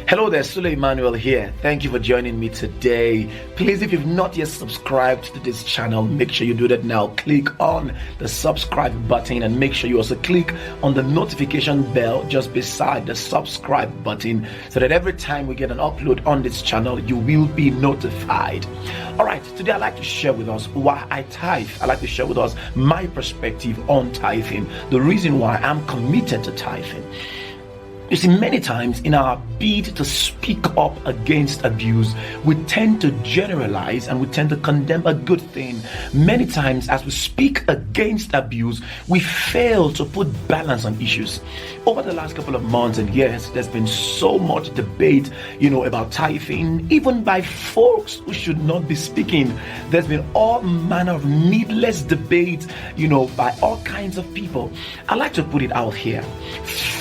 Hello there, Sule Emmanuel here. Thank you for joining me today. Please, if you've not yet subscribed to this channel, make sure you do that now. Click on the subscribe button and make sure you also click on the notification bell just beside the subscribe button so that every time we get an upload on this channel, you will be notified. All right, today I'd like to share with us why I tithe. I'd like to share with us my perspective on tithing, the reason why I'm committed to tithing. You see, many times in our bid to speak up against abuse, we tend to generalize and we tend to condemn a good thing. Many times as we speak against abuse, we fail to put balance on issues. Over the last couple of months and years, there's been so much debate, about tithing, even by folks who should not be speaking. There's been all manner of needless debate, by all kinds of people. I like to put it out here.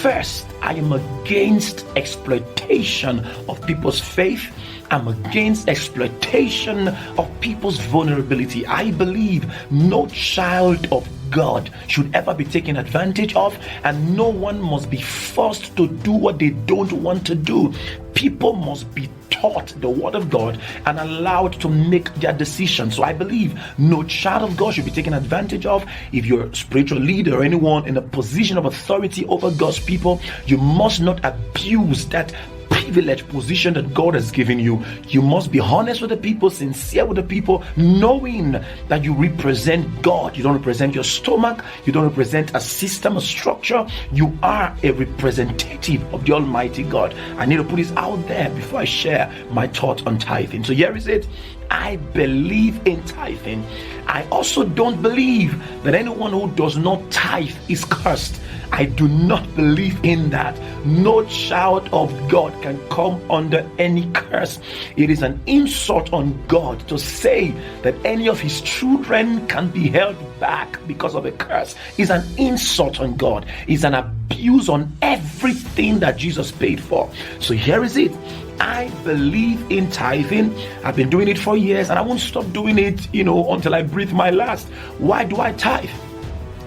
First, I am against exploitation of people's faith. I'm against exploitation of people's vulnerability. I believe no child of God should ever be taken advantage of, and no one must be forced to do what they don't want to do. People must be taught the word of God and allowed to make their decisions. So I believe no child of God should be taken advantage of. If you're a spiritual leader or anyone in a position of authority over God's people, you must not abuse that privileged position that God has given you. You must be honest with the people, sincere with the people, knowing that you represent God. You don't represent your stomach. You don't represent a system, a structure. You are a representative of the Almighty God. I need to put this out there before I share my thoughts on tithing. So here is it. I believe in tithing. I also don't believe that anyone who does not tithe is cursed. I do not believe in that. No child of God can come under any curse. It is an insult on God to say that any of his children can be held back because of a curse. It's an insult on God. It's an abuse on everything that Jesus paid for. So here is it. I believe in tithing. I've been doing it for years and I won't stop doing it, until I breathe my last. Why do I tithe?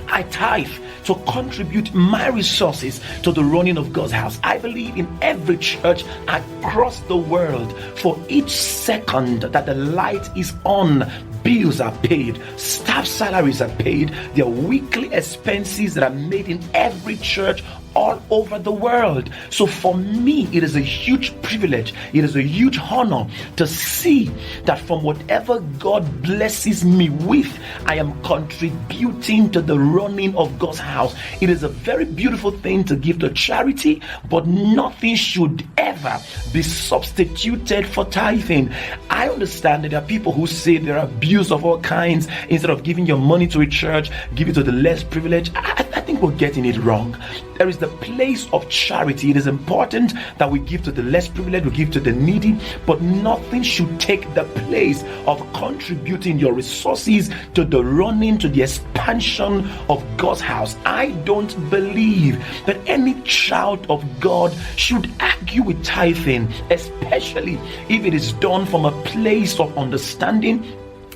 I tithe to contribute my resources to the running of God's house. I believe in every church across the world. For each second that the light is on, bills are paid, staff salaries are paid, there are weekly expenses that are made in every church all over the world. So for me, it is a huge privilege, it is a huge honor to see that from whatever God blesses me with, I am contributing to the running of God's house. It is a very beautiful thing to give to charity, but nothing should ever be substituted for tithing. I understand that there are people who say there are abuse of all kinds. Instead of giving your money to a church, give it to the less privileged. I think we're getting it wrong. There is the place of charity. It is important that we give to the less privileged, we give to the needy, but nothing should take the place of contributing your resources to the running, to the expansion of God's house. I don't believe that any child of God should argue with tithing, especially if it is done from a place of understanding.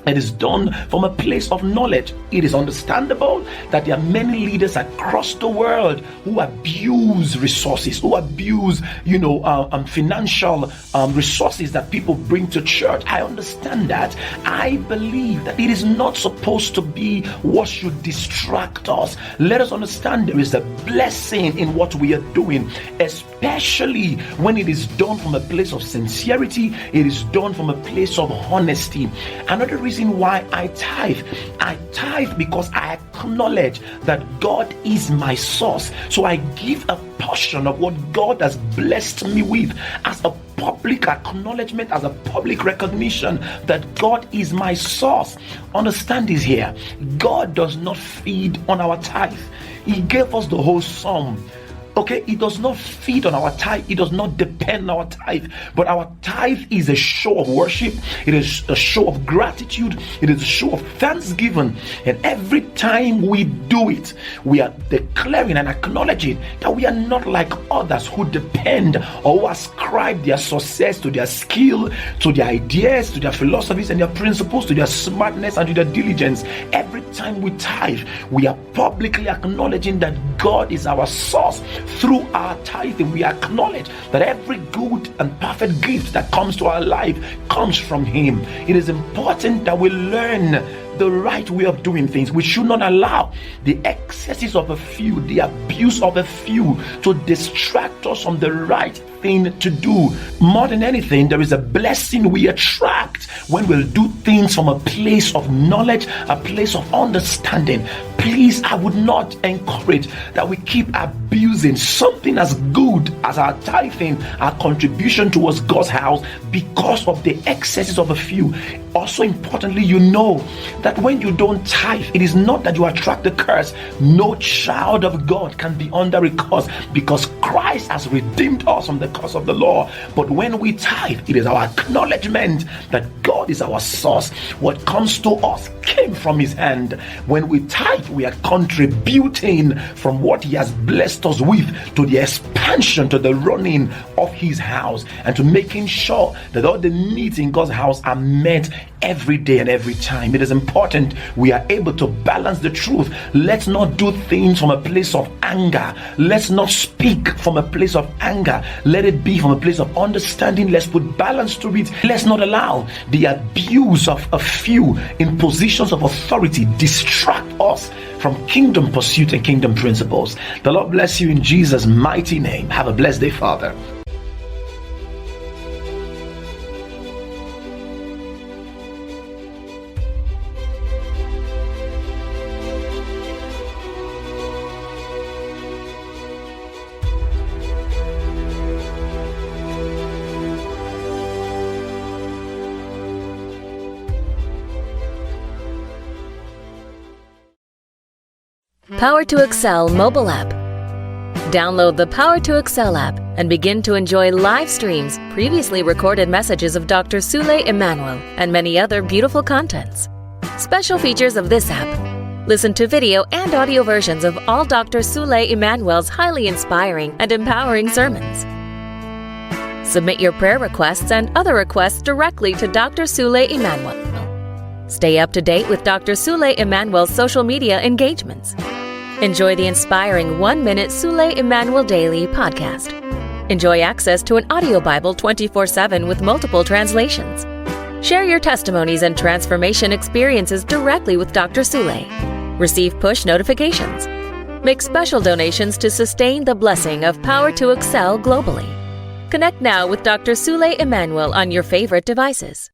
It is done from a place of knowledge. It is understandable that there are many leaders across the world who abuse resources, who abuse, financial resources that people bring to church. I understand that. I believe that it is not supposed to be what should distract us. Let us understand there is a blessing in what we are doing, especially when it is done from a place of sincerity. It is done from a place of honesty. Another reason why I tithe because I acknowledge that God is my source. So I give a portion of what God has blessed me with as a public acknowledgement, as a public recognition that God is my source. Understand this here. God does not feed on our tithe. He gave us the whole sum. Okay, it does not feed on our tithe. It does not depend on our tithe. But our tithe is a show of worship. It is a show of gratitude. It is a show of thanksgiving. And every time we do it, we are declaring and acknowledging that we are not like others who depend or who ascribe their success to their skill, to their ideas, to their philosophies and their principles, to their smartness and to their diligence. Every time we tithe, we are publicly acknowledging that God is our source through our tithing, we acknowledge that every good and perfect gift that comes to our life comes from Him. It is important that we learn the right way of doing things. We should not allow the excesses of a few, the abuse of a few, to distract us from the right thing to do. More than anything, there is a blessing we attract when we'll do things from a place of knowledge, a place of understanding. Please, I would not encourage that we keep abusing something as good as our tithing, our contribution towards God's house, because of the excesses of a few. Also importantly, you know that when you don't tithe, it is not that you attract the curse. No child of God can be under a curse, because Christ has redeemed us from the curse of the law. But when we tithe, it is our acknowledgement that God is our source. What comes to us came from His hand. When we tithe, we are contributing from what He has blessed us with to the expansion, to the running of His house, and to making sure that all the needs in God's house are met every day and every time. It is important we are able to balance the truth. Let's not do things from a place of anger. Let's not speak from a place of anger. Let it be from a place of understanding. Let's put balance to it. Let's not allow the abuse of a few in positions of authority distract us from kingdom pursuit and kingdom principles. The Lord bless you in Jesus' mighty name. Have a blessed day, Father. Power to Excel mobile app. Download the Power to Excel app and begin to enjoy live streams, previously recorded messages of Dr. Sule Emmanuel, and many other beautiful contents. Special features of this app: listen to video and audio versions of all Dr. Sule Emmanuel's highly inspiring and empowering sermons. Submit your prayer requests and other requests directly to Dr. Sule Emmanuel. Stay up to date with Dr. Sule Emmanuel's social media engagements. Enjoy the inspiring 1-minute Sule Emmanuel Daily podcast. Enjoy access to an audio Bible 24/7 with multiple translations. Share your testimonies and transformation experiences directly with Dr. Sule. Receive push notifications. Make special donations to sustain the blessing of Power to Excel globally. Connect now with Dr. Sule Emmanuel on your favorite devices.